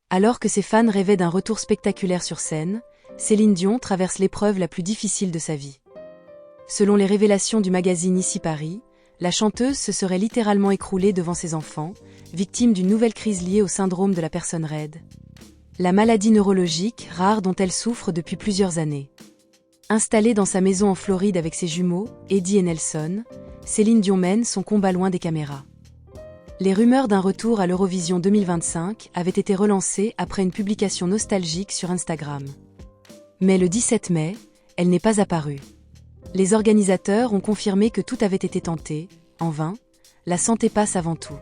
Alors que ses fans rêvaient d'un retour spectaculaire sur scène, Céline Dion traverse l'épreuve la plus difficile de sa vie. Selon les révélations du magazine Ici Paris, la chanteuse se serait littéralement écroulée devant ses enfants, victime d'une nouvelle crise liée au syndrome de la personne raide. La maladie neurologique rare dont elle souffre depuis plusieurs années. Installée dans sa maison en Floride avec ses jumeaux, Eddie et Nelson, Céline Dion mène son combat loin des caméras. Les rumeurs d'un retour à l'Eurovision 2025 avaient été relancées après une publication nostalgique sur Instagram. Mais le 17 mai, elle n'est pas apparue. Les organisateurs ont confirmé que tout avait été tenté, en vain, la santé passe avant tout.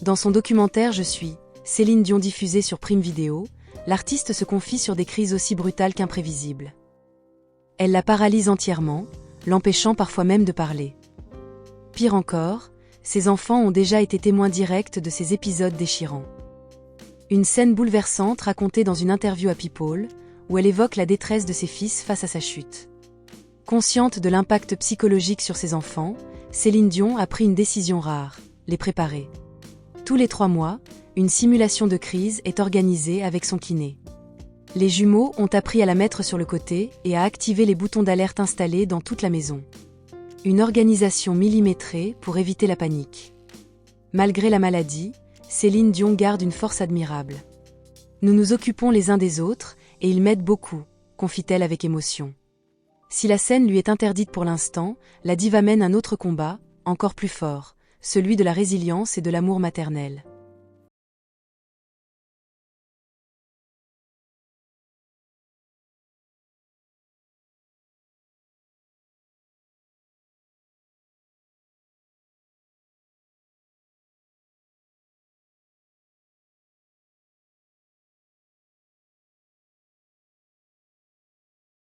Dans son documentaire Je suis, Céline Dion diffusé sur Prime Video, l'artiste se confie sur des crises aussi brutales qu'imprévisibles. Elle la paralyse entièrement, l'empêchant parfois même de parler. Pire encore, ses enfants ont déjà été témoins directs de ces épisodes déchirants. Une scène bouleversante racontée dans une interview à People, où elle évoque la détresse de ses fils face à sa chute. Consciente de l'impact psychologique sur ses enfants, Céline Dion a pris une décision rare, les préparer. Tous les 3 mois, une simulation de crise est organisée avec son kiné. Les jumeaux ont appris à la mettre sur le côté et à activer les boutons d'alerte installés dans toute la maison. Une organisation millimétrée pour éviter la panique. Malgré la maladie, Céline Dion garde une force admirable. Nous nous occupons les uns des autres et ils m'aident beaucoup, confie-t-elle avec émotion. Si la scène lui est interdite pour l'instant, la diva mène un autre combat, encore plus fort, celui de la résilience et de l'amour maternel.